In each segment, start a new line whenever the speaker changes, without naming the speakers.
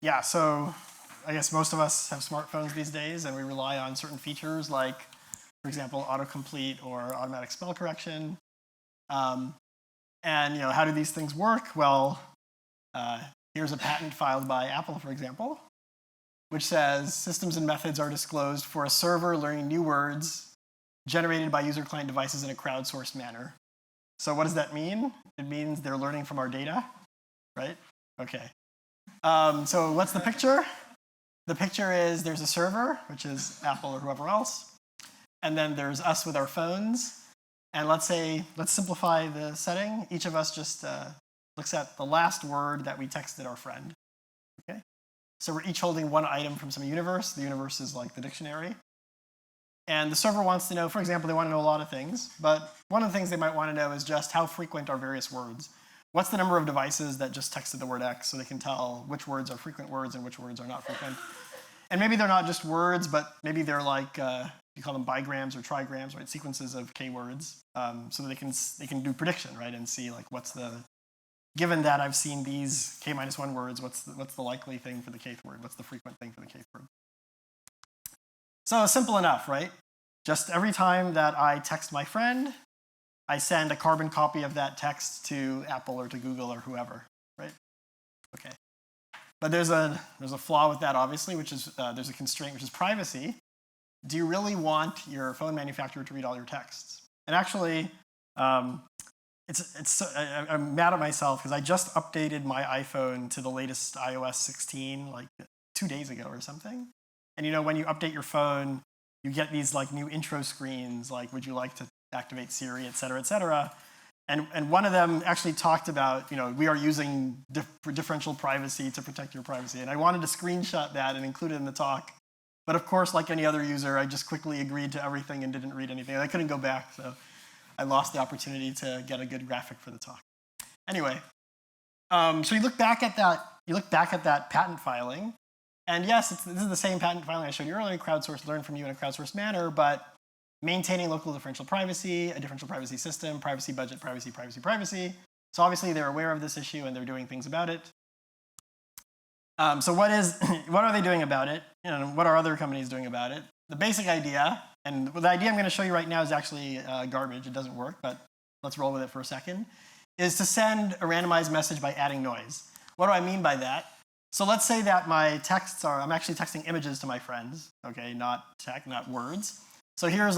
Yeah, so I guess most of us have smartphones these days, and we rely on certain features like, for example, autocomplete or automatic spell correction. And how do these things work? Well, here's a patent filed by Apple, for example, which says systems and methods are disclosed for a server learning new words generated by user client devices in a crowdsourced manner. So what does that mean? It means they're learning from our data, right? Okay. So what's the picture? The picture is there's a server, which is Apple or whoever else, and then there's us with our phones. And let's simplify the setting. Each of us just looks at the last word that we texted our friend. Okay? So we're each holding one item from some universe. The universe is like the dictionary. And the server wants to know, for example, they want to know a lot of things, but one of the things they might want to know is just how frequent are various words. What's the number of devices that just texted the word X so they can tell which words are frequent words and which words are not frequent? And maybe they're not just words, but maybe they're like, you call them bigrams or trigrams, right? Sequences of K words, so that they can do prediction, right? And see like given that I've seen these K-1 words, what's the likely thing for the Kth word? What's the frequent thing for the Kth word? So simple enough, right? Just every time that I text my friend, I send a carbon copy of that text to Apple or to Google or whoever, right? Okay. But there's a flaw with that, obviously, which is there's a constraint, which is privacy. Do you really want your phone manufacturer to read all your texts? And actually, I'm mad at myself because I just updated my iPhone to the latest iOS 16 like 2 days ago or something. And when you update your phone, you get these like new intro screens, like would you like to activate Siri, et cetera, et cetera. And one of them actually talked about, we are using differential privacy to protect your privacy. And I wanted to screenshot that and include it in the talk. But of course, like any other user, I just quickly agreed to everything and didn't read anything. I couldn't go back, so I lost the opportunity to get a good graphic for the talk. Anyway, so you look back at that patent filing, and yes, this is the same patent filing I showed you earlier, crowdsourced, learn from you in a crowdsourced manner, but maintaining local differential privacy, a differential privacy system, privacy budget, privacy, privacy, privacy. So obviously they're aware of this issue and they're doing things about it. So what are they doing about it? What are other companies doing about it? The basic idea, and the idea I'm going to show you right now is actually garbage. It doesn't work, but let's roll with it for a second, is to send a randomized message by adding noise. What do I mean by that? So let's say that my texts I'm actually texting images to my friends, okay, not words. So here's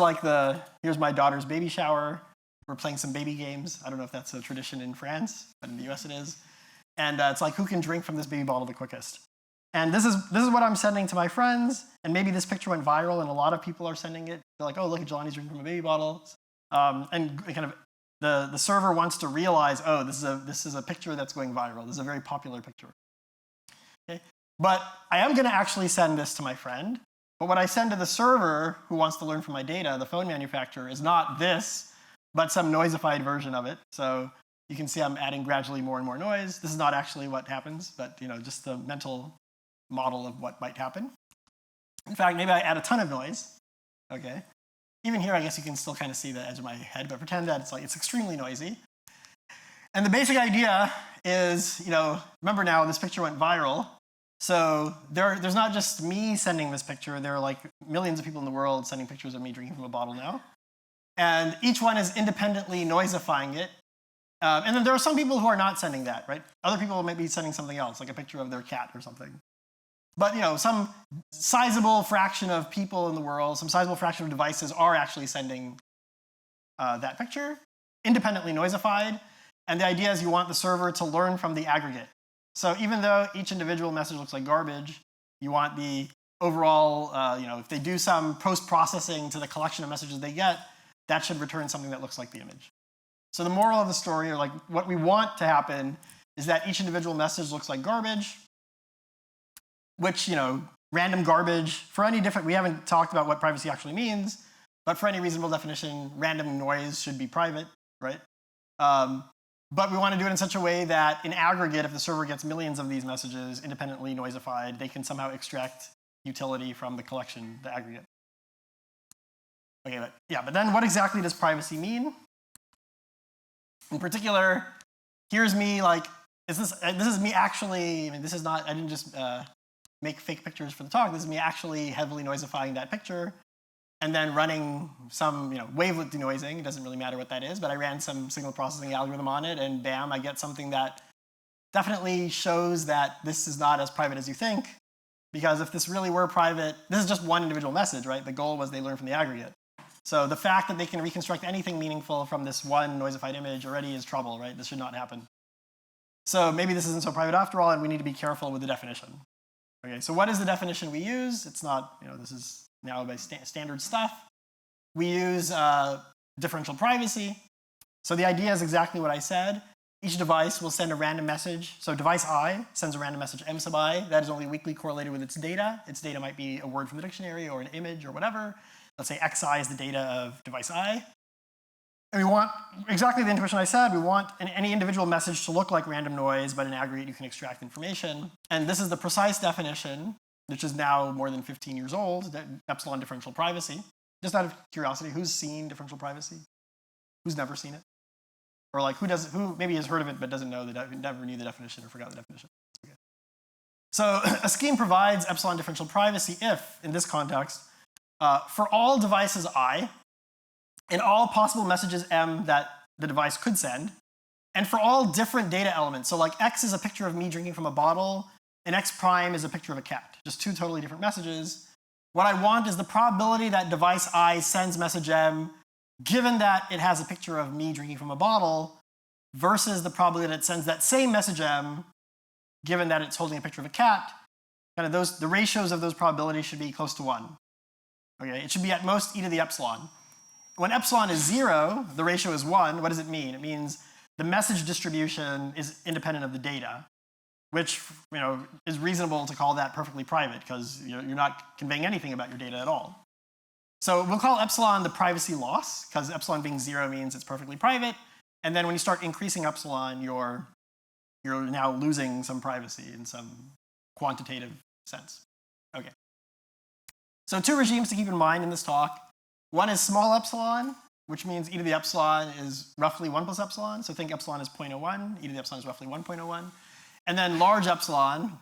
my daughter's baby shower. We're playing some baby games. I don't know if that's a tradition in France, but in the US it is. And it's like, who can drink from this baby bottle the quickest? And this is what I'm sending to my friends. And maybe this picture went viral, and a lot of people are sending it. They're like, oh, look at Jelani's drinking from a baby bottle. And kind of the server wants to realize, oh, this is a picture that's going viral. This is a very popular picture. Okay? But I am going to actually send this to my friend. But what I send to the server, who wants to learn from my data, the phone manufacturer, is not this, but some noisified version of it. So you can see I'm adding gradually more and more noise. This is not actually what happens, but just the mental model of what might happen. In fact, maybe I add a ton of noise. Okay. Even here, I guess you can still kind of see the edge of my head, but pretend that it's extremely noisy. And the basic idea is, remember now, this picture went viral. So there's not just me sending this picture. There are like millions of people in the world sending pictures of me drinking from a bottle now. And each one is independently noisifying it. And then there are some people who are not sending that, right? Other people might be sending something else, like a picture of their cat or something. But some sizable fraction of people in the world, some sizable fraction of devices are actually sending that picture, independently noisified. And the idea is you want the server to learn from the aggregate. So even though each individual message looks like garbage, you want the overall, if they do some post-processing to the collection of messages they get, that should return something that looks like the image. So the moral of the story, or like what we want to happen, is that each individual message looks like garbage, which, random garbage, for any different, we haven't talked about what privacy actually means, but for any reasonable definition, random noise should be private, right? But we want to do it in such a way that in aggregate, if the server gets millions of these messages independently noisified, they can somehow extract utility from the collection, the aggregate. Okay, but then what exactly does privacy mean? In particular, here's me this is me actually, I mean, this is not, I didn't just make fake pictures for the talk. This is me actually heavily noisifying that picture and then running some, wavelet denoising. It doesn't really matter what that is, but I ran some signal processing algorithm on it, and bam, I get something that definitely shows that this is not as private as you think, because if this really were private, this is just one individual message, right? The goal was they learn from the aggregate. So the fact that they can reconstruct anything meaningful from this one noisified image already is trouble, right? This should not happen. So maybe this isn't so private after all, and we need to be careful with the definition. Okay, so what is the definition we use? It's not, this is now by standard stuff. We use differential privacy. So the idea is exactly what I said. Each device will send a random message. So device I sends a random message m sub I. That is only weakly correlated with its data. Its data might be a word from the dictionary or an image or whatever. Let's say xi is the data of device I. And we want exactly the intuition I said. We want any individual message to look like random noise, but in aggregate you can extract information. And this is the precise definition, which is now more than 15 years old, epsilon differential privacy. Just out of curiosity, who's seen differential privacy? Who's never seen it? Or like who maybe has heard of it but doesn't know never knew the definition or forgot the definition? Okay. So a scheme provides epsilon differential privacy if, in this context, for all devices I, and all possible messages m that the device could send, and for all different data elements. So like x is a picture of me drinking from a bottle, and x prime is a picture of a cat. Just two totally different messages. What I want is the probability that device I sends message m, given that it has a picture of me drinking from a bottle, versus the probability that it sends that same message m, given that it's holding a picture of a cat. Kind of the ratios of those probabilities should be close to 1. Okay, it should be at most e to the epsilon. When epsilon is 0, the ratio is 1. What does it mean? It means the message distribution is independent of the data, which is reasonable to call that perfectly private because you're not conveying anything about your data at all. So we'll call epsilon the privacy loss, because epsilon being 0 means it's perfectly private. And then when you start increasing epsilon, you're now losing some privacy in some quantitative sense. Okay. So 2 regimes to keep in mind in this talk. One is small epsilon, which means e to the epsilon is roughly 1 plus epsilon. So think epsilon is 0.01, e to the epsilon is roughly 1.01. And then large epsilon,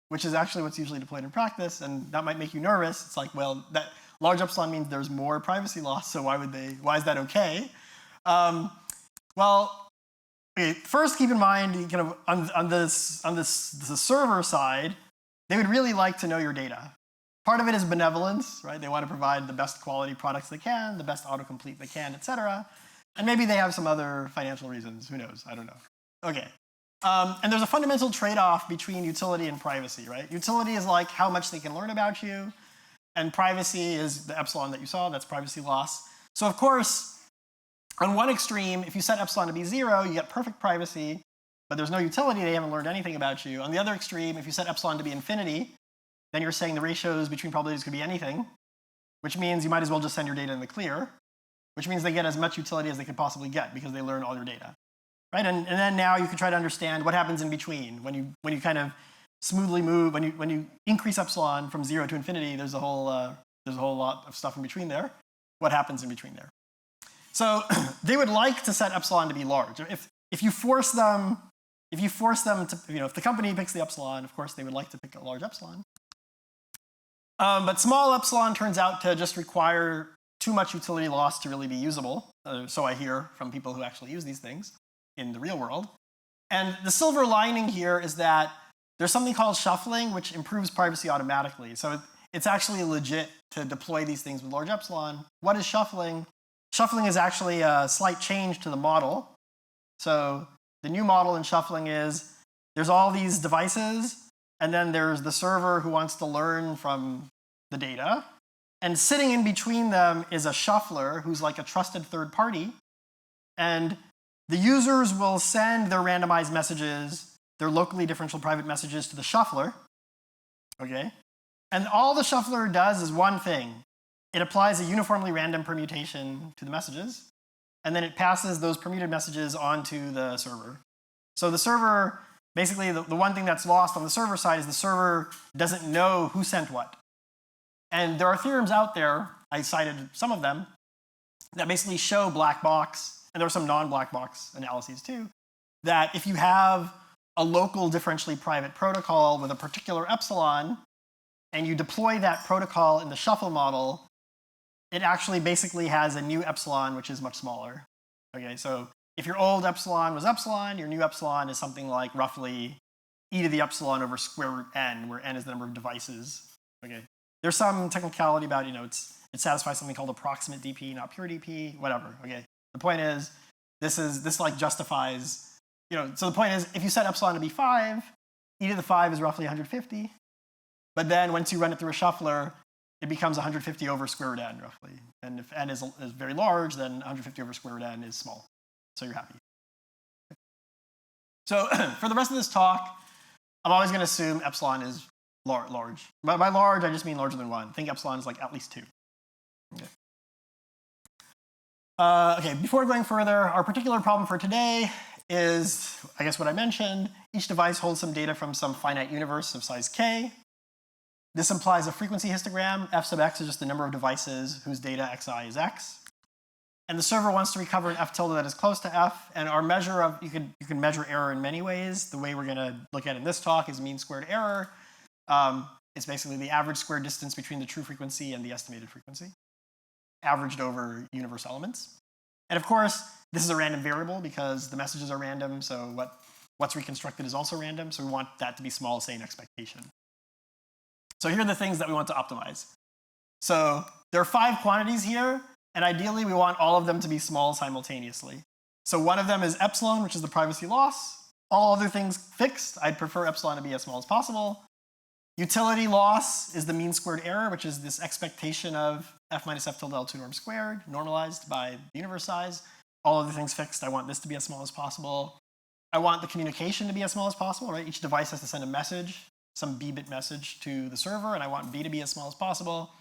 which is actually what's usually deployed in practice, and that might make you nervous. It's like, well, that large epsilon means there's more privacy loss, so why is that okay? Okay, first keep in mind, kind of on the server side, they would really like to know your data. Part of it is benevolence, right? They want to provide the best quality products they can, the best autocomplete they can, etc. And maybe they have some other financial reasons. Who knows? I don't know. Okay. And there's a fundamental trade-off between utility and privacy, right? Utility is like how much they can learn about you, and privacy is the epsilon that you saw. That's privacy loss. So of course, on one extreme, if you set epsilon to be 0, you get perfect privacy, but there's no utility. They haven't learned anything about you. On the other extreme, if you set epsilon to be infinity, then you're saying the ratios between probabilities could be anything, which means you might as well just send your data in the clear, which means they get as much utility as they could possibly get because they learn all your data. Right? And then now you can try to understand what happens in between. When you kind of smoothly move, when you increase epsilon from 0 to infinity, there's a whole lot of stuff in between there. What happens in between there? So they would like to set epsilon to be large. If you force them to, if the company picks the epsilon, of course they would like to pick a large epsilon. But small epsilon turns out to just require too much utility loss to really be usable. So I hear from people who actually use these things in the real world. And the silver lining here is that there's something called shuffling, which improves privacy automatically. So it's actually legit to deploy these things with large epsilon. What is shuffling? Shuffling is actually a slight change to the model. So the new model in shuffling is there's all these devices, and then there's the server who wants to learn from the data. And sitting in between them is a shuffler who's like a trusted third party. And the users will send their randomized messages, their locally differential private messages to the shuffler. Okay? And all the shuffler does is one thing. It applies a uniformly random permutation to the messages, and then it passes those permuted messages onto the server. So the server, basically the one thing that's lost on the server side is the server doesn't know who sent what. And there are theorems out there, I cited some of them, that basically show black box, and there are some non-black box analyses too, that if you have a local differentially private protocol with a particular epsilon, and you deploy that protocol in the shuffle model, it actually basically has a new epsilon, which is much smaller. Okay, so if your old epsilon was epsilon, your new epsilon is something like roughly e to the epsilon over square root n, where n is the number of devices. Okay, there's some technicality about, it satisfies something called approximate dp, not pure dp, whatever. Okay, the point is, this like justifies, so the point is, if you set epsilon to be 5, e to the 5 is roughly 150. But then once you run it through a shuffler, it becomes 150 over square root n, roughly. And if n is very large, then 150 over square root n is small. So you're happy. So for the rest of this talk, I'm always going to assume epsilon is large. By large, I just mean larger than 1. Think epsilon is like at least 2. Okay. Okay, before going further, our particular problem for today is, I guess what I mentioned, each device holds some data from some finite universe of size k. This implies a frequency histogram. F sub x is just the number of devices whose data xi is x. And the server wants to recover an f tilde that is close to f. And our measure of, you can measure error in many ways. The way we're going to look at it in this talk is mean squared error. It's basically the average square distance between the true frequency and the estimated frequency, averaged over universe elements. And of course, this is a random variable because the messages are random. So what's reconstructed is also random. So we want that to be small, say, in expectation. So here are the things that we want to optimize. So there are 5 quantities here, and ideally we want all of them to be small simultaneously. So one of them is epsilon, which is the privacy loss. All other things fixed. I'd prefer epsilon to be as small as possible. Utility loss is the mean squared error, which is this expectation of f minus f tilde L2 norm squared, normalized by the universe size. All other things fixed. I want this to be as small as possible. I want the communication to be as small as possible, right? Each device has to send a message, some b-bit message to the server, and I want b to be as small as possible.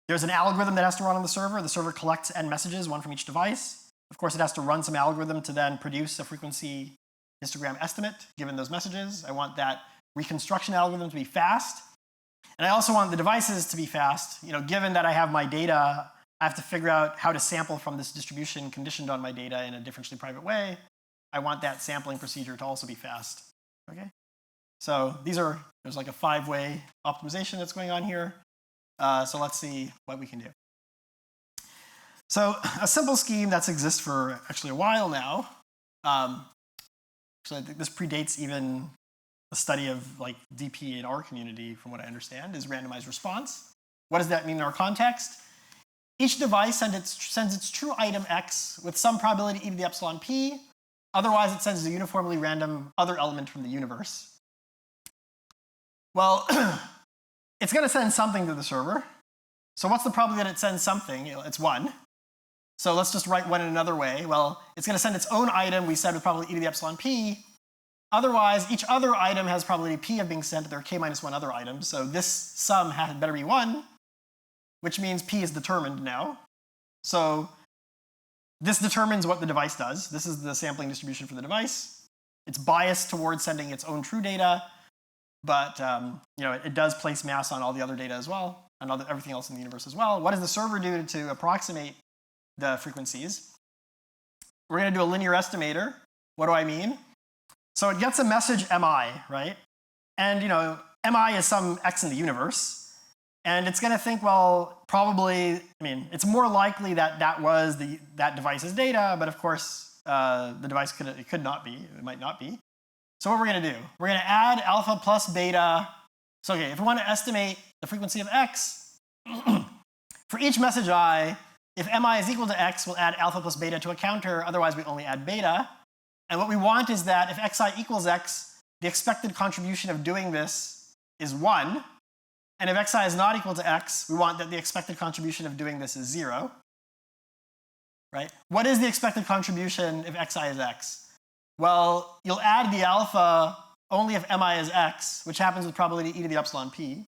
There's an algorithm that has to run on the server. The server collects n messages, one from each device. Of course, it has to run some algorithm to then produce a frequency histogram estimate given those messages. I want that reconstruction algorithm to be fast. And I also want the devices to be fast. Given that I have my data, I have to figure out how to sample from this distribution conditioned on my data in a differentially private way. I want that sampling procedure to also be fast. Okay? So there's like a 5-way optimization that's going on here. So let's see what we can do. So a simple scheme that's exists for actually a while now. So I think this predates even the study of like DP in our community, from what I understand, is randomized response. What does that mean in our context? Each device sends its true item x with some probability e to the epsilon p. Otherwise, it sends a uniformly random other element from the universe. Well, it's going to send something to the server. So what's the probability that it sends something? It's 1. So let's just write 1 in another way. Well, it's going to send its own item, we said, with probability e to the epsilon p. Otherwise, each other item has probability p of being sent. There are k minus 1 other items. So this sum better be 1, which means p is determined now. So this determines what the device does. This is the sampling distribution for the device. It's biased towards sending its own true data. But it does place mass on all the other data as well, and everything else in the universe as well. What does the server do to approximate the frequencies? We're going to do a linear estimator. What do I mean? So it gets a message mi, right? And mi is some x in the universe. And it's going to think, well, probably, it's more likely that that was that device's data, but of course, the device could not be. It might not be. So what we're going to do, we're going to add alpha plus beta. So okay, if we want to estimate the frequency of x, for each message I, if mi is equal to x, we'll add alpha plus beta to a counter. Otherwise, we only add beta. And what we want is that if xi equals x, the expected contribution of doing this is 1. And if xi is not equal to x, we want that the expected contribution of doing this is 0. Right? What is the expected contribution if xi is x? Well, you'll add the alpha only if mi is x, which happens with probability e to the epsilon p.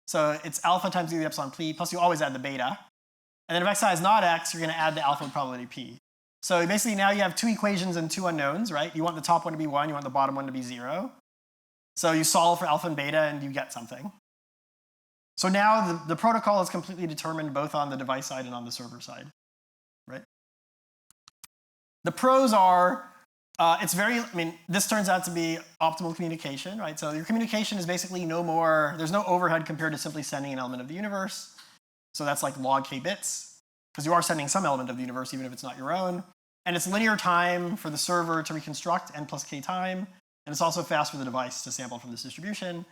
So it's alpha times e to the epsilon p, plus you always add the beta. And then if xi is not x, you're going to add the alpha with probability p. So basically now you have 2 equations and 2 unknowns, right? You want the top one to be 1, you want the bottom one to be 0. So you solve for alpha and beta and you get something. So now the protocol is completely determined both on the device side and on the server side, right? The pros are, This turns out to be optimal communication, right? So your communication is basically there's no overhead compared to simply sending an element of the universe. So that's like log k bits, because you are sending some element of the universe, even if it's not your own. And it's linear time for the server to reconstruct, n plus k time. And it's also fast for the device to sample from this distribution.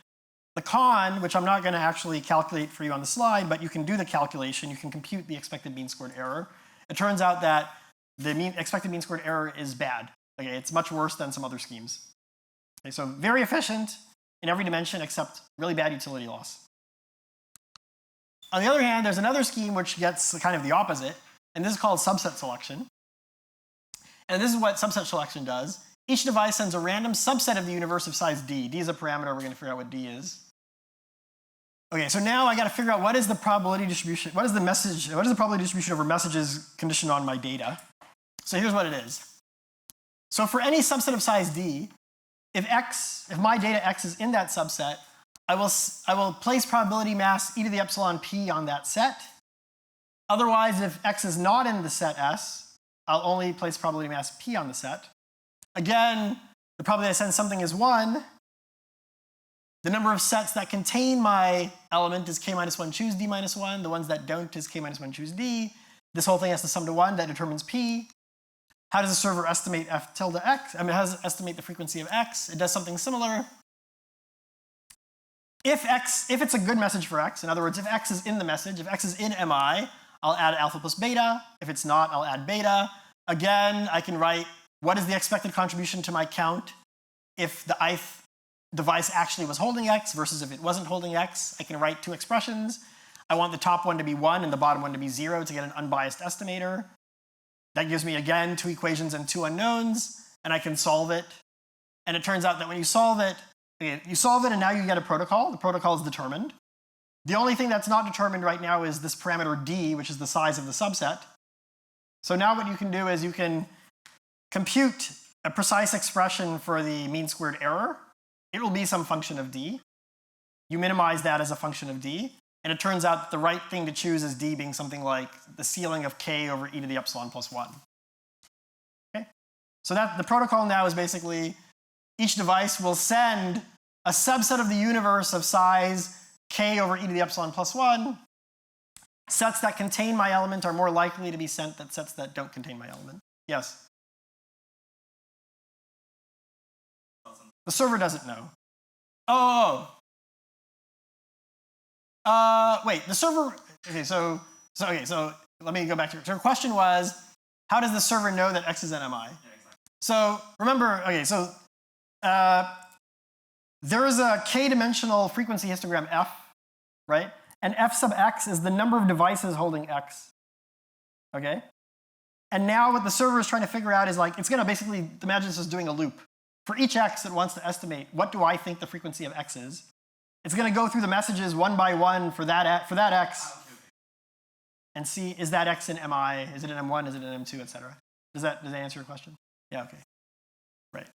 The con, which I'm not going to actually calculate for you on the slide, but you can do the calculation. You can compute the expected mean squared error. It turns out that the expected mean squared error is bad. Okay, it's much worse than some other schemes. Okay, so very efficient in every dimension except really bad utility loss. On the other hand, there's another scheme which gets kind of the opposite, and this is called subset selection. And this is what subset selection does. Each device sends a random subset of the universe of size d. D is a parameter. We're going to figure out what d is. Okay, so now I got to figure out what is the probability distribution, what is the probability distribution over messages conditioned on my data. So here's what it is. So for any subset of size d, if my data x is in that subset, I will place probability mass e to the epsilon p on that set. Otherwise, if x is not in the set S, I'll only place probability mass p on the set. Again, the probability I send something is 1. The number of sets that contain my element is k minus 1 choose d minus 1. The ones that don't is k minus 1 choose d. This whole thing has to sum to 1. That determines p. How does the server estimate f tilde x? How does it estimate the frequency of x? It does something similar. If it's a good message for x, in other words, if x is in the message, if x is in mi, I'll add alpha plus beta. If it's not, I'll add beta. Again, I can write what is the expected contribution to my count if the ith device actually was holding x versus if it wasn't holding x. I can write two expressions. I want the top one to be 1 and the bottom one to be 0 to get an unbiased estimator. That gives me, again, two equations and two unknowns, and I can solve it. And it turns out that when you solve it and now you get a protocol. The protocol is determined. The only thing that's not determined right now is this parameter d, which is the size of the subset. So now what you can do is you can compute a precise expression for the mean squared error. It will be some function of d. You minimize that as a function of d. And it turns out that the right thing to choose is d being something like the ceiling of k over e to the epsilon plus 1. Okay? So the protocol now is basically each device will send a subset of the universe of size k over e to the epsilon plus 1. Sets that contain my element are more likely to be sent than sets that don't contain my element. Yes? The server doesn't know. Wait, the server, okay, so let me go back to it. So the question was, how does the server know that x is in mi? Yeah, exactly. So remember, okay, so there is a k-dimensional frequency histogram f, right? And f sub x is the number of devices holding x, okay? And now what the server is trying to figure out is like, it's going to basically, imagine this is doing a loop. For each x, it wants to estimate what do I think the frequency of x is. It's going to go through the messages one by one for that x and see, is that x in mi? Is it in m1? Is it in m2, et cetera? Does that answer your question? Yeah, okay. Right.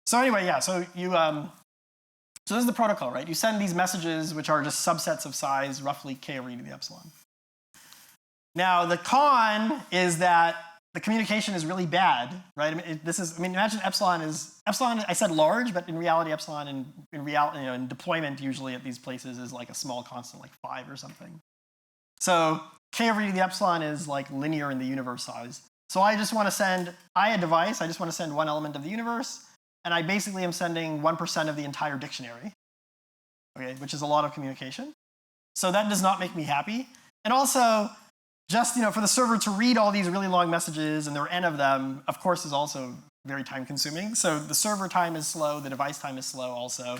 So anyway, yeah, so this is the protocol, right? You send these messages, which are just subsets of size, roughly k over e to the epsilon. Now, the con is that the communication is really bad, right? Imagine epsilon, I said large, but in reality, epsilon in deployment usually at these places is like a small constant, like 5 or something. So k over e to the epsilon is like linear in the universe size. So I just want to send, a device, I just want to send one element of the universe, and I basically am sending 1% of the entire dictionary, okay, which is a lot of communication. So that does not make me happy. And also, just for the server to read all these really long messages, and there are n of them, of course, is also very time-consuming. So the server time is slow, the device time is slow also.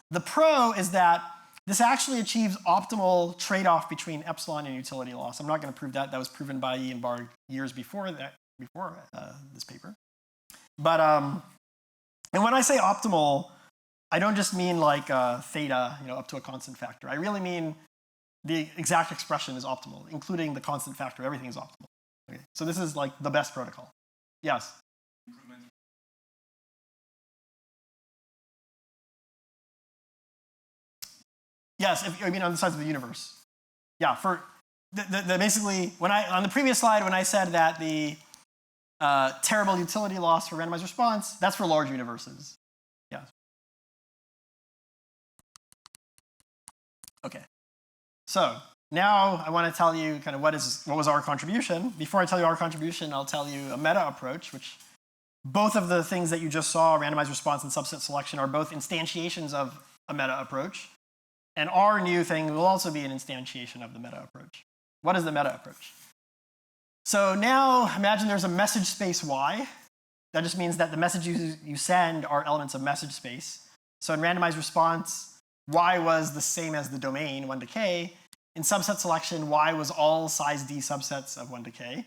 The pro is that this actually achieves optimal trade-off between epsilon and utility loss. I'm not going to prove that. That was proven by Ian Barg years before this paper. But and when I say optimal, I don't just mean like theta, up to a constant factor. I really mean the exact expression is optimal, including the constant factor. Everything is optimal. Okay. So this is like the best protocol. Yes? Improvement. Yes, on the size of the universe. Yeah, for basically, on the previous slide, when I said that the terrible utility loss for randomized response. That's for large universes. Yeah. Okay. So now I want to tell you kind of what was our contribution. Before I tell you our contribution, I'll tell you a meta approach, which both of the things that you just saw, randomized response and subset selection, are both instantiations of a meta approach. And our new thing will also be an instantiation of the meta approach. What is the meta approach? So now imagine there's a message space Y. That just means that the messages you send are elements of message space. So in randomized response, Y was the same as the domain, 1 to k. In subset selection, Y was all size D subsets of 1 to k.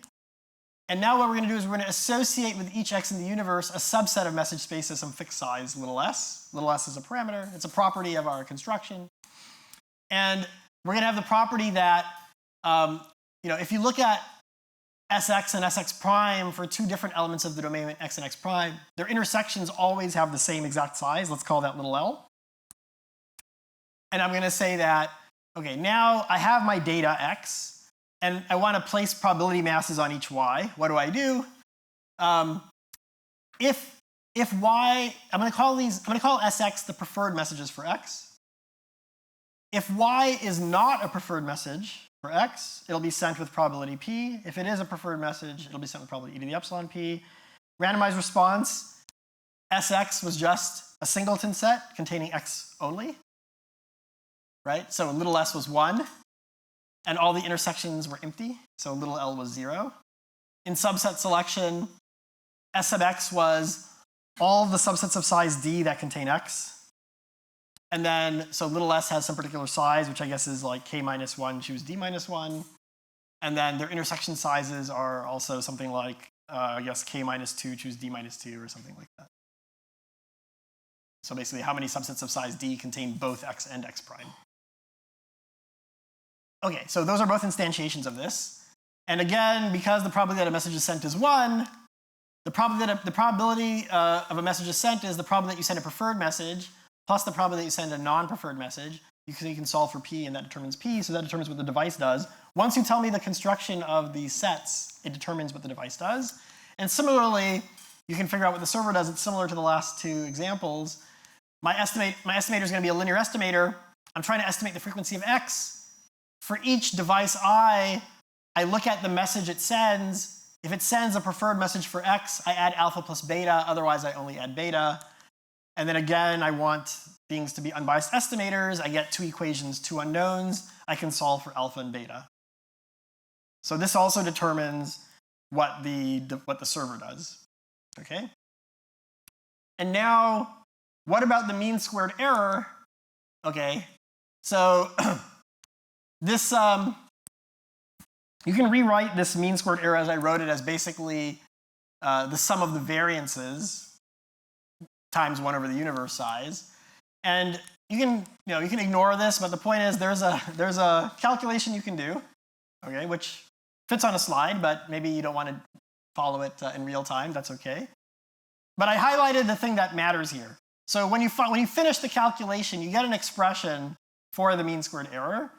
And now what we're going to do is we're going to associate with each x in the universe a subset of message space of some fixed size, little s. Little s is a parameter. It's a property of our construction. And we're going to have the property that, if you look at Sx and Sx prime for two different elements of the domain x and x prime, their intersections always have the same exact size. Let's call that little l. And I'm going to say that, okay, now I have my data x, and I want to place probability masses on each y. What do I do? If y, I'm going to call Sx the preferred messages for x. If y is not a preferred message for x, it'll be sent with probability p. If it is a preferred message, it'll be sent with probability e to the epsilon p. Randomized response, Sx was just a singleton set containing x only, right? So little s was 1, and all the intersections were empty, so little l was 0. In subset selection, S sub x was all the subsets of size d that contain x. And then, so little s has some particular size, which I guess is like k minus 1, choose d minus 1. And then their intersection sizes are also something like, I guess, k minus 2, choose d minus 2, or something like that. So basically, how many subsets of size d contain both x and x prime? Okay, so those are both instantiations of this. And again, because the probability that a message is sent is 1, the probability of a message is sent is the probability that you send a preferred message plus the probability that you send a non-preferred message. You can solve for p, and that determines p, so that determines what the device does. Once you tell me the construction of these sets, it determines what the device does. And similarly, you can figure out what the server does. It's similar to the last two examples. My estimator is going to be a linear estimator. I'm trying to estimate the frequency of x. For each device I look at the message it sends. If it sends a preferred message for x, I add alpha plus beta. Otherwise, I only add beta. And then again, I want things to be unbiased estimators. I get two equations, two unknowns. I can solve for alpha and beta. So this also determines what the server does. Okay? And now, what about the mean squared error? Okay, so this, you can rewrite this mean squared error as I wrote it as basically the sum of the variances times 1 over the universe size. And you can ignore this, but the point is there's a calculation you can do, okay, which fits on a slide, but maybe you don't want to follow it in real time. That's okay. But I highlighted the thing that matters here. So when you finish the calculation, you get an expression for the mean squared error.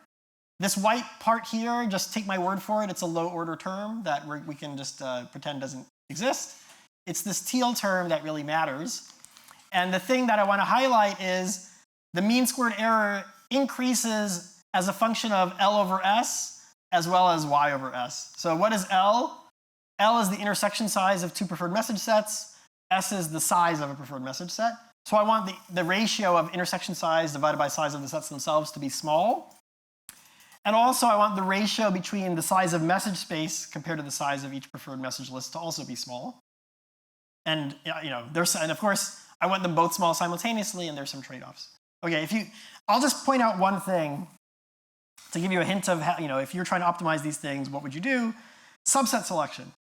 This white part here, just take my word for it, it's a low order term that we can just pretend doesn't exist. It's this teal term that really matters. And the thing that I want to highlight is the mean squared error increases as a function of L over S as well as Y over S. So what is L? L is the intersection size of two preferred message sets. S is the size of a preferred message set. So I want the ratio of intersection size divided by size of the sets themselves to be small. And also I want the ratio between the size of message space compared to the size of each preferred message list to also be small. And and of course I want them both small simultaneously, and there's some trade-offs. Okay, I'll just point out one thing to give you a hint of how, if you're trying to optimize these things, what would you do? Subset selection.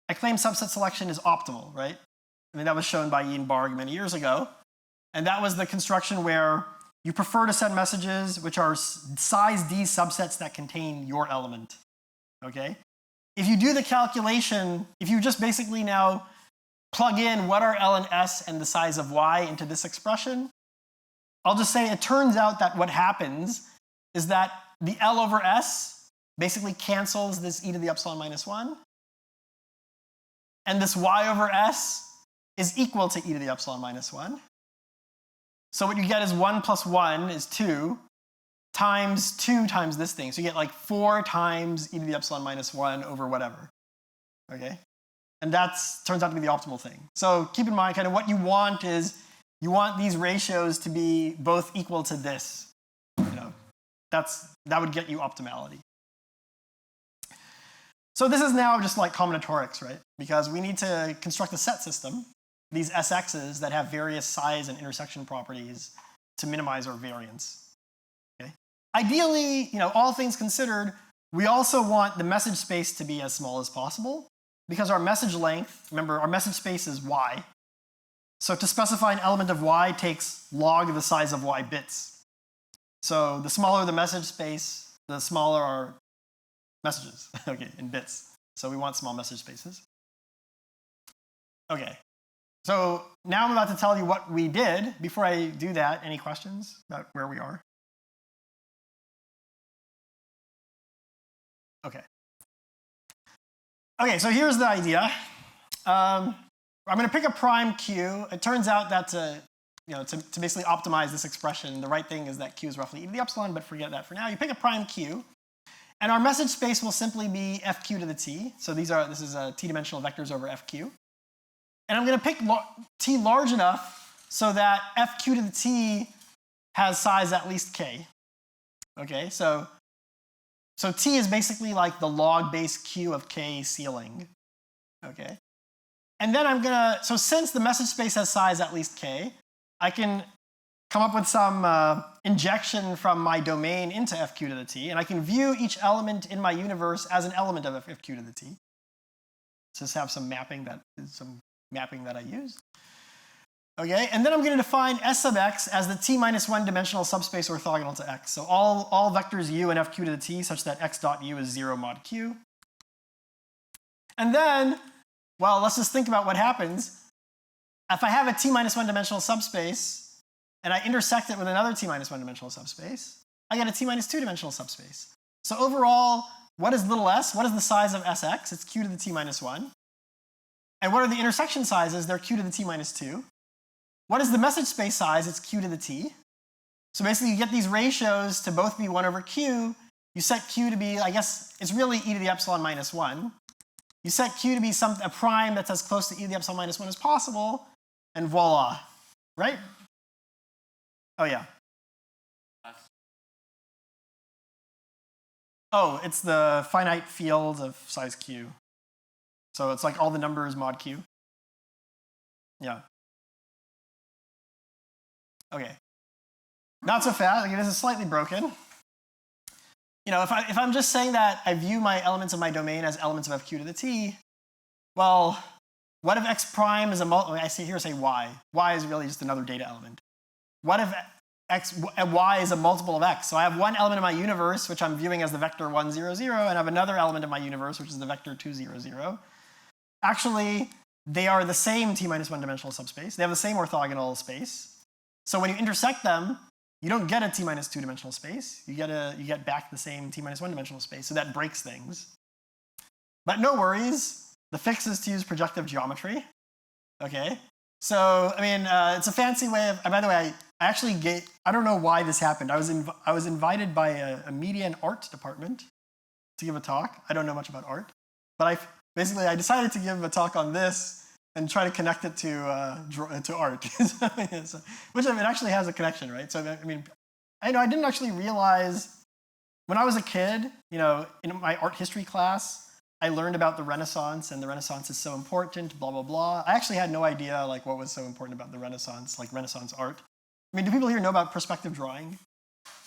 I claim subset selection is optimal, right? I mean, that was shown by Ian Barg many years ago. And that was the construction where you prefer to send messages which are size D subsets that contain your element, okay? If you do the calculation, if you just basically now plug in what are L and S and the size of Y into this expression, I'll just say it turns out that what happens is that the L over S basically cancels this e to the epsilon minus 1. and this y over s is equal to e to the epsilon minus 1. So what you get is 1 plus 1 is 2 times 2 times this thing. So you get like 4 times e to the epsilon minus 1 over whatever. Okay? And that turns out to be the optimal thing. So keep in mind kind of what you want is you want these ratios to be both equal to this. You know, that would get you optimality. So this is now just like combinatorics, right? Because we need to construct a set system, these SXs that have various size and intersection properties to minimize our variance. Okay? Ideally, you know, all things considered, we also want the message space to be as small as possible because our message length, remember, our message space is y. So to specify an element of y takes log the size of y bits. So the smaller the message space, the smaller our messages, okay, in bits. So we want small message spaces. Okay, so now I'm about to tell you what we did. Before I do that, any questions about where we are? Okay. Okay, so here's the idea. I'm going to pick a prime q. It turns out that to basically optimize this expression, the right thing is that q is roughly e to the epsilon, but forget that for now. You pick a prime q. And our message space will simply be fq to the t. So this is t-dimensional vectors over fq. And I'm going to pick t large enough so that fq to the t has size at least k. Okay, so t is basically like the log base q of k ceiling. Okay, and then so since the message space has size at least k, I can come up with some injection from my domain into fq to the t, and I can view each element in my universe as an element of fq to the t. Just have some mapping that I use. Okay, and then I'm going to define S sub x as the t minus 1 dimensional subspace orthogonal to x. So all vectors u and fq to the t such that x dot u is 0 mod q. And then, well, let's just think about what happens. If I have a t minus 1 dimensional subspace, and I intersect it with another t minus 1 dimensional subspace, I get a t minus 2 dimensional subspace. So overall, what is little s? What is the size of Sx? It's q to the t minus 1. And what are the intersection sizes? They're q to the t minus 2. What is the message space size? It's q to the t. So basically, you get these ratios to both be 1 over q. You set q to be, I guess, it's really e to the epsilon minus 1. You set q to be a prime that's as close to e to the epsilon minus 1 as possible, and voila, right? Oh, yeah. Oh, it's the finite field of size q. So it's like all the numbers mod q. Yeah. Okay. Not so fast. This is slightly broken. You know, if I'm just saying that I view my elements of my domain as elements of fq to the t, well, what if x prime is a I see here say y. Y is really just another data element. What if y is a multiple of x? So I have one element of my universe, which I'm viewing as the vector 1, 0, 0, and I have another element of my universe, which is the vector 2, 0, 0. Actually, they are the same t minus 1 dimensional subspace. They have the same orthogonal space. So when you intersect them, you don't get a t minus 2 dimensional space. You get back the same t minus 1 dimensional space. So that breaks things. But no worries. The fix is to use projective geometry. Okay. So I mean, it's a fancy way of. By the way, I don't know why this happened. I was invited by a media and art department to give a talk. I don't know much about art, but I decided to give a talk on this and try to connect it to art, which it actually has a connection, right? So I mean, I didn't actually realize when I was a kid. You know, in my art history class, I learned about the Renaissance, and the Renaissance is so important, blah, blah, blah. I actually had no idea like what was so important about the Renaissance, like Renaissance art. I mean, do people here know about perspective drawing?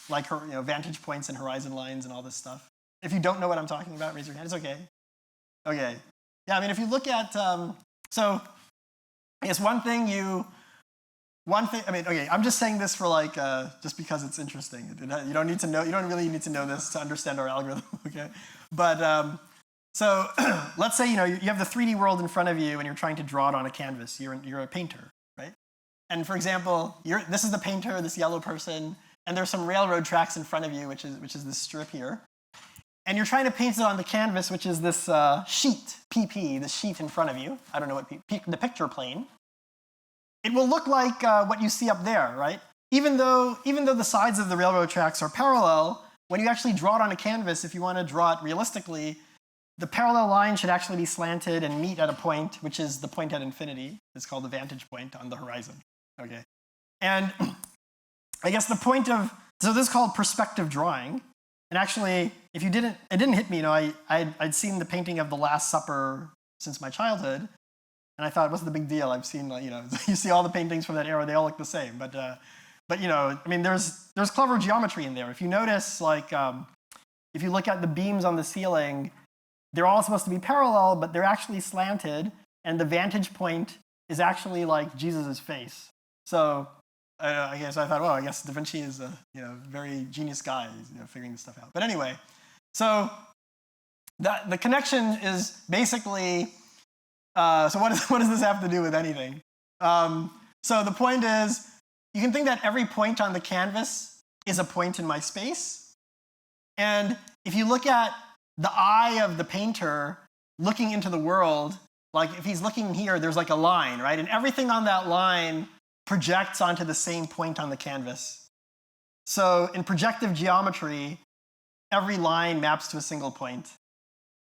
Like vantage points and horizon lines and all this stuff? If you don't know what I'm talking about, raise your hand. It's okay. Okay. Yeah, I mean, if you look at, so I guess one thing, I mean, okay, I'm just saying this for like, just because it's interesting. You don't really need to know this to understand our algorithm, okay? But, so let's say you have the 3D world in front of you and you're trying to draw it on a canvas. You're a painter, right? And for example, this is the painter, this yellow person, and there's some railroad tracks in front of you, which is this strip here. And you're trying to paint it on the canvas, which is this sheet, PP, the sheet in front of you, I don't know what the picture plane, it will look like what you see up there, right? Even though the sides of the railroad tracks are parallel, when you actually draw it on a canvas, if you want to draw it realistically, the parallel line should actually be slanted and meet at a point, which is the point at infinity. It's called the vantage point on the horizon. Okay, and I guess the point of, so this is called perspective drawing. And actually, if you didn't, it didn't hit me. You know, I'd seen the painting of the Last Supper since my childhood, and I thought, what's the big deal? I've seen, you know, you see all the paintings from that era, they all look the same. But you know, I mean, there's clever geometry in there. If you notice, like, if you look at the beams on the ceiling, they're all supposed to be parallel, but they're actually slanted, and the vantage point is actually like Jesus' face. So I guess I thought, well, I guess Da Vinci is a very genius guy, figuring this stuff out. But anyway, so the connection is basically, so what does this have to do with anything? So the point is, you can think that every point on the canvas is a point in my space. And if you look at the eye of the painter looking into the world, like if he's looking here, there's like a line, right? And everything on that line projects onto the same point on the canvas. So in projective geometry, every line maps to a single point.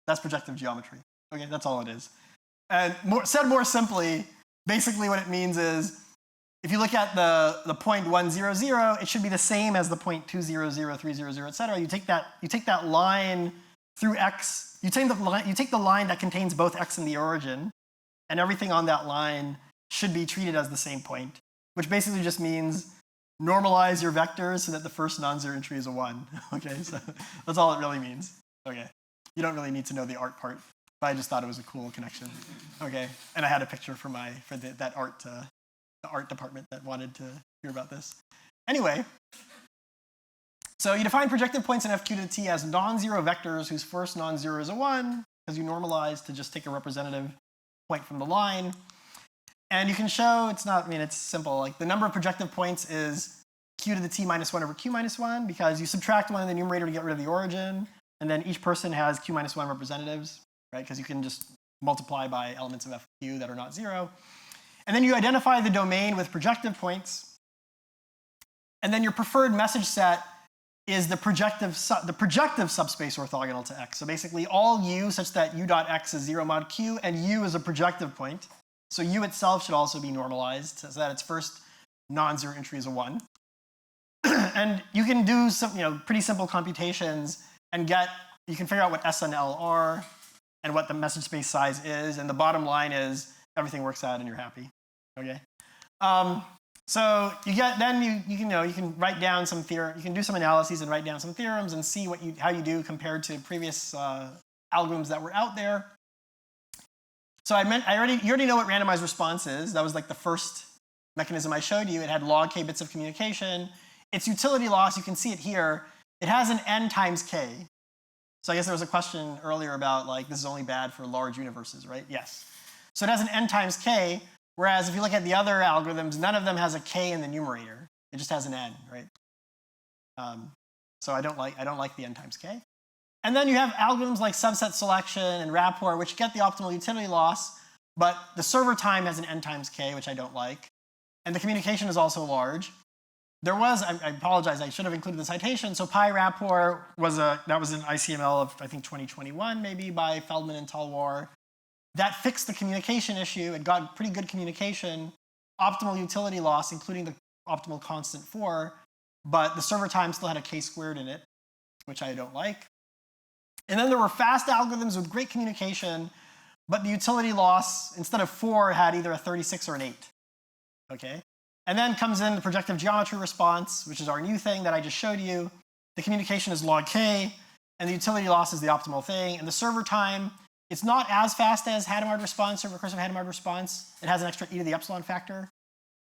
That's projective geometry. Okay, that's all it is. And said more simply, basically what it means is, if you look at the point 1, 0, 0, it should be the same as the point 2, 0, 0, 3, 0, 0, et cetera. You take that line through x, you take the line that contains both x and the origin, and everything on that line should be treated as the same point, which basically just means normalize your vectors so that the first non-zero entry is a 1. Okay, so that's all it really means. Okay, you don't really need to know the art part, but I just thought it was a cool connection. Okay, and I had a picture for that art the art department that wanted to hear about this. Anyway, so you define projective points in FQ to the T as non-zero vectors whose first non-zero is a 1, because you normalize to just take a representative point from the line. And you can show, it's simple. Like the number of projective points is Q to the T minus 1 over Q minus 1, because you subtract 1 in the numerator to get rid of the origin, and then each person has Q minus 1 representatives, right? Because you can just multiply by elements of FQ that are not 0. And then you identify the domain with projective points. And then your preferred message set is the projective subspace orthogonal to X. So basically all U such that U dot X is 0 mod Q, and U is a projective point. So U itself should also be normalized so that its first non-zero entry is a 1. And you can do some pretty simple computations and you can figure out what S and L are and what the message space size is. And the bottom line is everything works out and you're happy. Okay. So you can write down some theorem. You can do some analyses and write down some theorems and see how you do compared to previous algorithms that were out there. So you already know what randomized response is. That was like the first mechanism I showed you. It had log k bits of communication. Its utility loss, you can see it here. It has an n times k. So I guess there was a question earlier about like this is only bad for large universes, right? Yes. So it has an n times k, whereas if you look at the other algorithms, none of them has a k in the numerator. It just has an n, right? So I don't like the n times k. And then you have algorithms like subset selection and rapport, which get the optimal utility loss, but the server time has an n times k, which I don't like. And the communication is also large. There was, I apologize, I should have included the citation. So pi rapport was an ICML of, I think, 2021 maybe by Feldman and Talwar. That fixed the communication issue. It got pretty good communication, optimal utility loss, including the optimal constant 4, but the server time still had a k squared in it, which I don't like. And then there were fast algorithms with great communication, but the utility loss, instead of 4, had either a 36 or an 8. Okay? And then comes in the projective geometry response, which is our new thing that I just showed you. The communication is log k, and the utility loss is the optimal thing. And the server time, it's not as fast as Hadamard response or recursive Hadamard response. It has an extra e to the epsilon factor.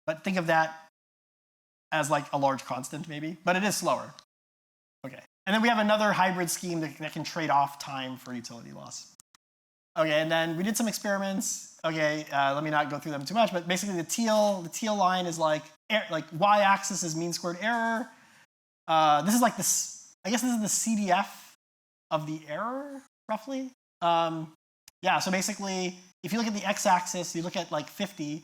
But think of that as like a large constant, maybe. But it is slower. Okay. And then we have another hybrid scheme that can trade off time for utility loss. Okay, and then we did some experiments. Okay, let me not go through them too much, but basically the teal line is like y-axis is mean squared error. This is like this. I guess this is the CDF of the error, roughly. Yeah, so basically, if you look at the x-axis, you look at like 50,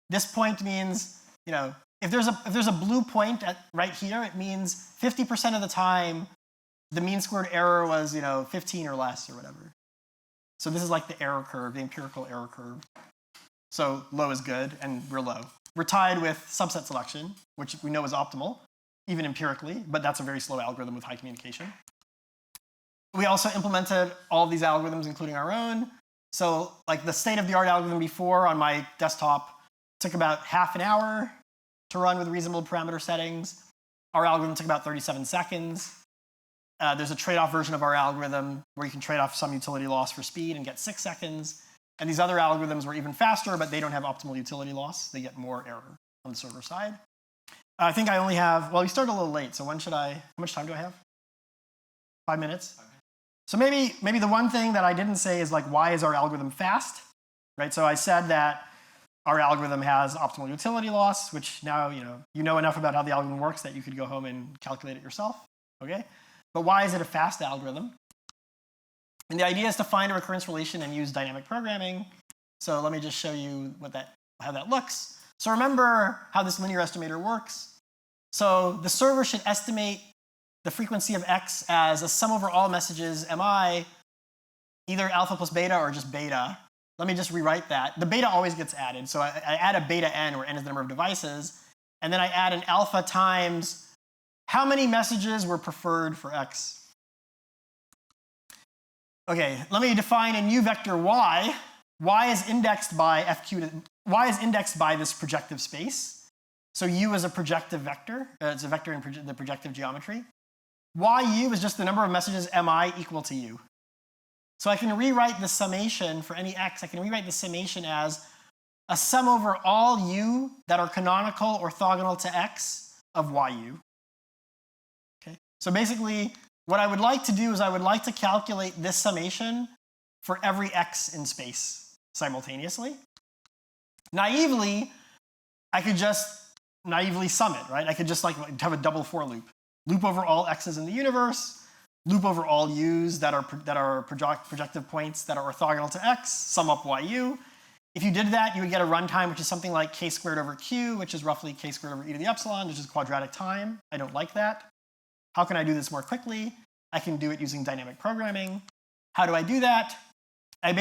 this point means, if there's a blue point right here, it means 50% of the time the mean squared error was 15 or less or whatever. So this is like the error curve, the empirical error curve. So low is good, and we're low. We're tied with subset selection, which we know is optimal, even empirically, but that's a very slow algorithm with high communication. We also implemented all of these algorithms, including our own. So like the state-of-the-art algorithm before on my desktop took about half an hour to run with reasonable parameter settings. Our algorithm took about 37 seconds. There's a trade-off version of our algorithm where you can trade off some utility loss for speed and get 6 seconds. And these other algorithms were even faster, but they don't have optimal utility loss. They get more error on the server side. I think I only have, well, we started a little late, so how much time do I have? 5 minutes? So maybe the one thing that I didn't say is like, why is our algorithm fast? Right, so I said that our algorithm has optimal utility loss, which now you know enough about how the algorithm works that you could go home and calculate it yourself, okay? But why is it a fast algorithm? And the idea is to find a recurrence relation and use dynamic programming. So let me just show you how that looks. So remember how this linear estimator works. So the server should estimate the frequency of x as a sum over all messages mi, either alpha plus beta or just beta. Let me just rewrite that. The beta always gets added. So I add a beta n, where n is the number of devices. And then I add an alpha times how many messages were preferred for x. Okay, let me define a new vector y. Y is indexed by y is indexed by this projective space. So u is a projective vector. It's a vector in the projective geometry. Yu is just the number of messages mi equal to u. So I can rewrite the summation for any x. I can rewrite the summation as a sum over all u that are canonical orthogonal to x of yu. Okay. So basically, what I would like to do is I would like to calculate this summation for every x in space simultaneously. Naively, I could just naively sum it, right? I could just like have a double for loop. Loop over all x's in the universe, loop over all u's that are projective points that are orthogonal to x, sum up yu. If you did that, you would get a runtime which is something like k squared over q, which is roughly k squared over e to the epsilon, which is quadratic time. I don't like that. How can I do this more quickly? I can do it using dynamic programming. How do I do that? I'm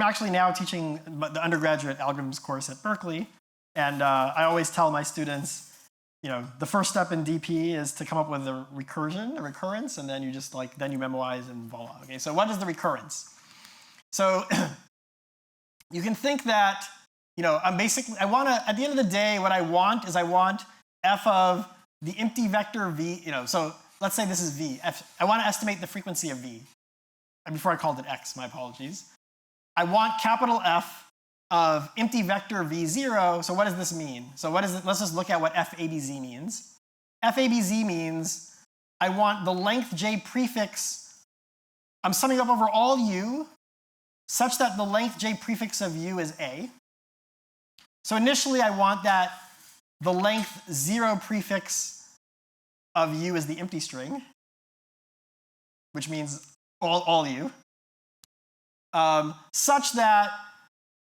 actually now teaching the undergraduate algorithms course at Berkeley, and I always tell my students, the first step in DP is to come up with a recurrence, and then you just then you memorize and voila. Okay, so what is the recurrence? So you can think that, at the end of the day, what I want is f of the empty vector v, so let's say this is v. I want to estimate the frequency of v. Before I called it x, my apologies. I want capital F of empty vector v0. So what does this mean? So let's just look at what fabz means. Fabz means I want the length j prefix, I'm summing up over all u, such that the length j prefix of u is a. So initially I want that the length 0 prefix of u is the empty string, which means all u, such that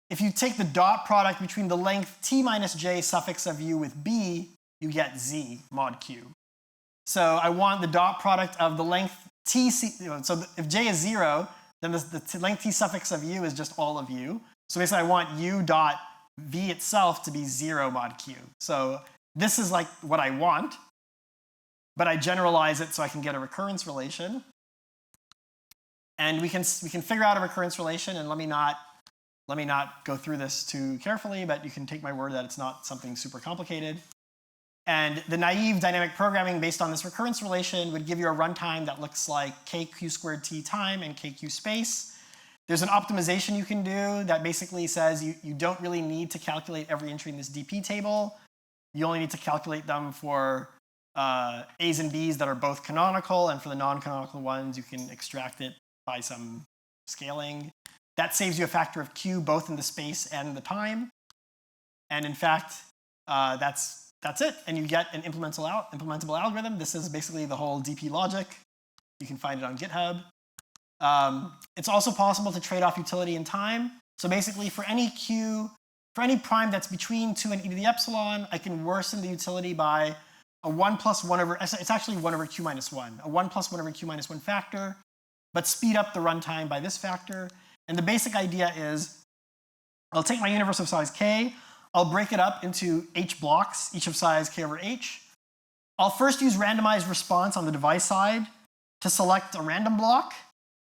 if you take the dot product between the length t minus j suffix of u with b, you get z mod q. So I want the dot product of the length t, so if j is 0, then the length t suffix of u is just all of u. So basically I want u dot v itself to be 0 mod q. So this is like what I want, but I generalize it so I can get a recurrence relation. And we can figure out a recurrence relation, and let me not go through this too carefully, but you can take my word that it's not something super complicated. And the naive dynamic programming based on this recurrence relation would give you a runtime that looks like kq squared t time and kq space. There's an optimization you can do that basically says you don't really need to calculate every entry in this DP table. You only need to calculate them for a's and b's that are both canonical, and for the non-canonical ones, you can extract it by some scaling. That saves you a factor of q both in the space and the time. And in fact, that's it. And you get an implementable algorithm. This is basically the whole DP logic. You can find it on GitHub. It's also possible to trade off utility and time. So basically, for any prime that's between 2 and e to the epsilon, I can worsen the utility by a 1 plus 1 over, it's actually 1 over q minus 1, a 1 plus 1 over q minus 1 factor, but speed up the runtime by this factor. And the basic idea is, I'll take my universe of size k, I'll break it up into h blocks, each of size k over h. I'll first use randomized response on the device side to select a random block,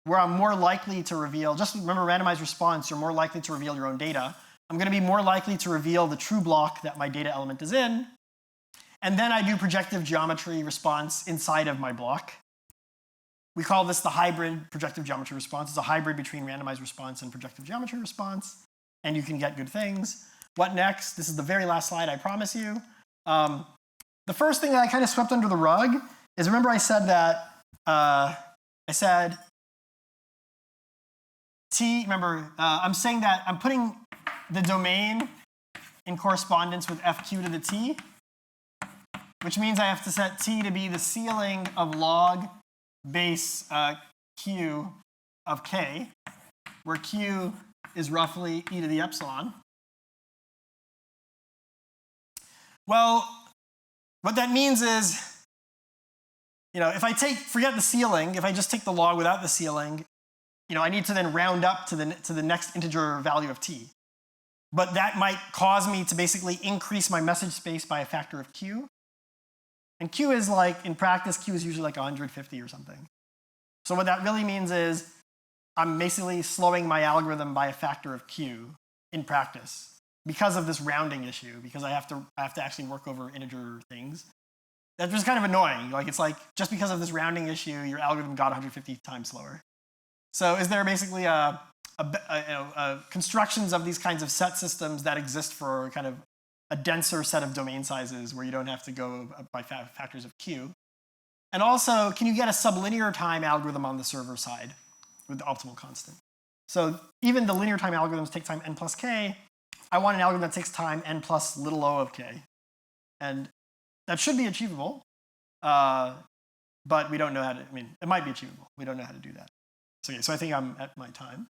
where I'm more likely to reveal, just remember randomized response, you're more likely to reveal your own data. I'm going to be more likely to reveal the true block that my data element is in. And then I do projective geometry response inside of my block. We call this the hybrid projective geometry response. It's a hybrid between randomized response and projective geometry response. And you can get good things. What next? This is the very last slide, I promise you. The first thing that I kind of swept under the rug is, remember I said that, I'm saying that I'm putting the domain in correspondence with fq to the t, which means I have to set t to be the ceiling of log base q of k, where q is roughly e to the epsilon. Well, what that means is, if I forget the ceiling, if I just take the log without the ceiling, I need to then round up to the next integer value of t. But that might cause me to basically increase my message space by a factor of q. And q is in practice, q is usually like 150 or something. So what that really means is I'm basically slowing my algorithm by a factor of q in practice because of this rounding issue, because I have to actually work over integer things. That's just kind of annoying. It's like, just because of this rounding issue, your algorithm got 150 times slower. So is there basically constructions of these kinds of set systems that exist for kind of a denser set of domain sizes where you don't have to go by factors of q? And also, can you get a sublinear time algorithm on the server side with the optimal constant? So even the linear time algorithms take time n plus k. I want an algorithm that takes time n plus little o of k. And that should be achievable, but we don't know how to, it might be achievable. We don't know how to do that. So I think I'm at my time.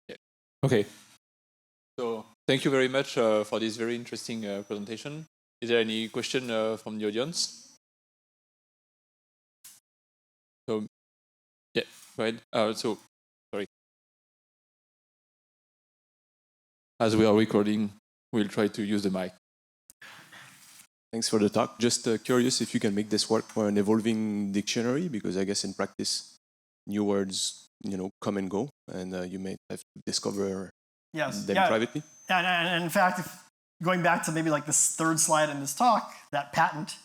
Yeah. Okay. So thank you very much for this very interesting presentation. Is there any question from the audience? So, yeah, go ahead. Sorry. As we are recording, we'll try to use the mic.
Thanks for the talk. Just curious if you can make this work for an evolving dictionary, because I guess in practice, new words, come and go, and you may have to discover them privately.
And in fact, going back to maybe this third slide in this talk, that patent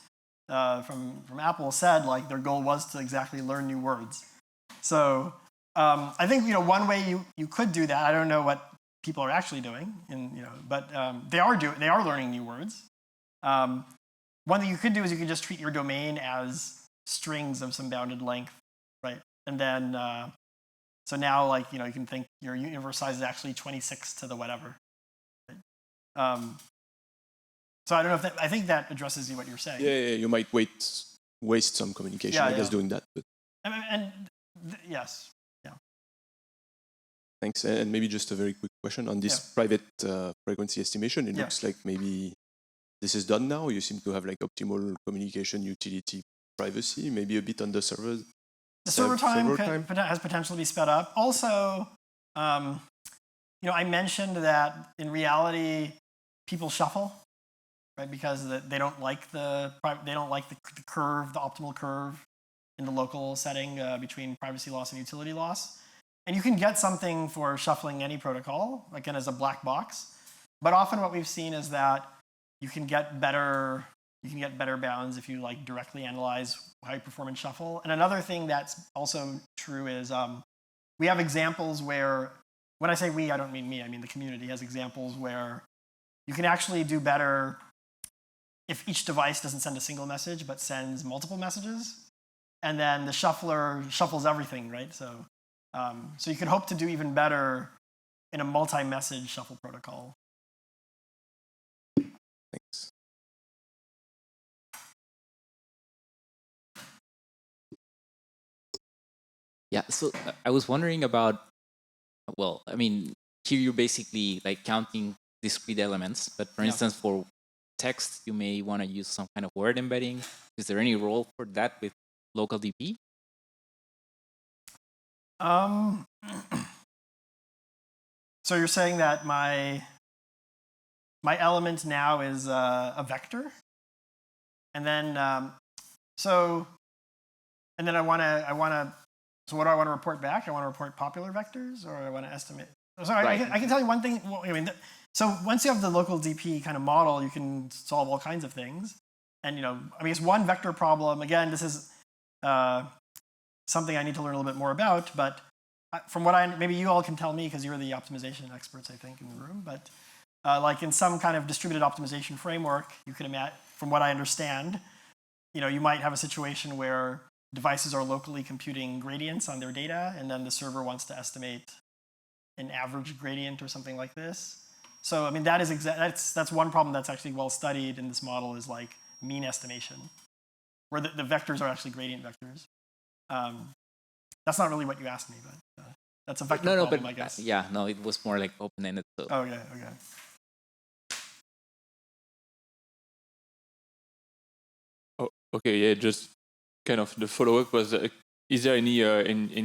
from Apple said their goal was to exactly learn new words. So I think one way you could do that. I don't know what people are actually doing, but they are learning new words. One thing you could do is you could just treat your domain as strings of some bounded length, right? And then so now you can think your universe size is actually 26 to the whatever. Right? So I don't know if I think that addresses what you're saying.
Yeah, you might waste some communication, I guess, doing that. But
yes, yeah.
Thanks. And maybe just a very quick question on this private frequency estimation. It looks like maybe this is done now. You seem to have optimal communication utility privacy, maybe a bit on the server.
The server time has potential to be sped up. Also, I mentioned that in reality, people shuffle, right? Because they don't like the curve, the optimal curve in the local setting between privacy loss and utility loss. And you can get something for shuffling any protocol, again, as a black box. But often what we've seen is that you can get better bounds if you directly analyze high performance shuffle. And another thing that's also true is we have examples where, when I say we, I don't mean me, I mean the community has examples where you can actually do better if each device doesn't send a single message but sends multiple messages. And then the shuffler shuffles everything, right? So So you could hope to do even better in a multi-message shuffle protocol.
Thanks.
Yeah, so I was wondering about, well, I mean, here you're basically like counting discrete elements, but for instance, for text, you may want to use some kind of word embedding. Is there any role for that with local DP?
So you're saying that my element now is a vector, and then so I want to. So what do I want to report back? I want to report popular vectors, or I want to estimate. Sorry, right. I can tell you one thing. Well, I mean, so once you have the local DP kind of model, you can solve all kinds of things. And I mean, it's one vector problem. Again, this is something I need to learn a little bit more about. But from what maybe you all can tell me because you're the optimization experts, I think, in the room. But like in some kind of distributed optimization framework, you can imagine, from what I understand, you might have a situation where devices are locally computing gradients on their data, and then the server wants to estimate an average gradient or something like this. So I mean, that's one problem that's actually well studied in this model, is like mean estimation, where the vectors are actually gradient vectors. That's not really what you asked me, but that's a vector problem, I guess.
Yeah, no, it was more like open-ended. So.
Okay.
Oh, okay, yeah, just kind of the follow-up was, is there any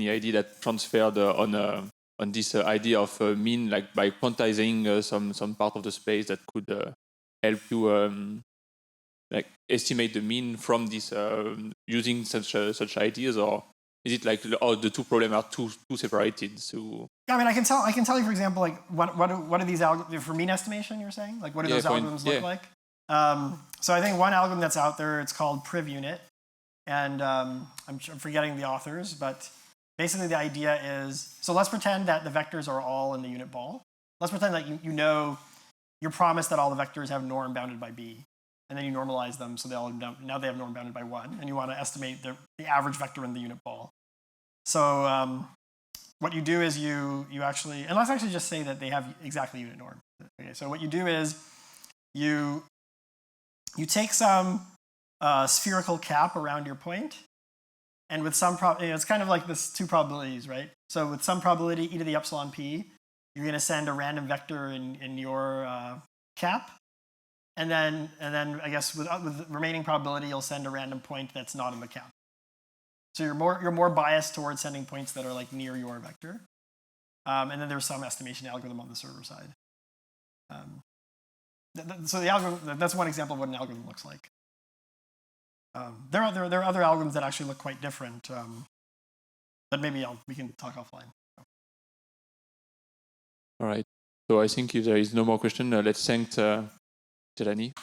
idea that transferred on this idea of mean, like by quantizing some part of the space that could help you like estimate the mean from this using such ideas, or is it like the two problems are too separated? So
yeah, I mean, I can tell you, for example, like what are these algorithms for mean estimation? You're saying, like, what do those algorithms look like? So I think one algorithm that's out there, it's called PrivUnit, and I'm forgetting the authors, but basically the idea is, so let's pretend that the vectors are all in the unit ball. Let's pretend that you're promised that all the vectors have norm bounded by b, and then you normalize them so now they have norm bounded by 1, and you want to estimate the average vector in the unit ball. So what you do is you actually, and let's actually just say that they have exactly unit norm. Okay, so what you do is you take some spherical cap around your point, and with some it's kind of like this two probabilities, right? So with some probability e to the epsilon p, you're going to send a random vector in your cap, and then I guess with the remaining probability, you'll send a random point that's not in the cap. So you're more biased towards sending points that are like near your vector, and then there's some estimation algorithm on the server side. So the algorithm, that's one example of what an algorithm looks like. There are other algorithms that actually look quite different, but maybe we can talk offline.
all right. So I think if there is no more question, let's thank Jelani.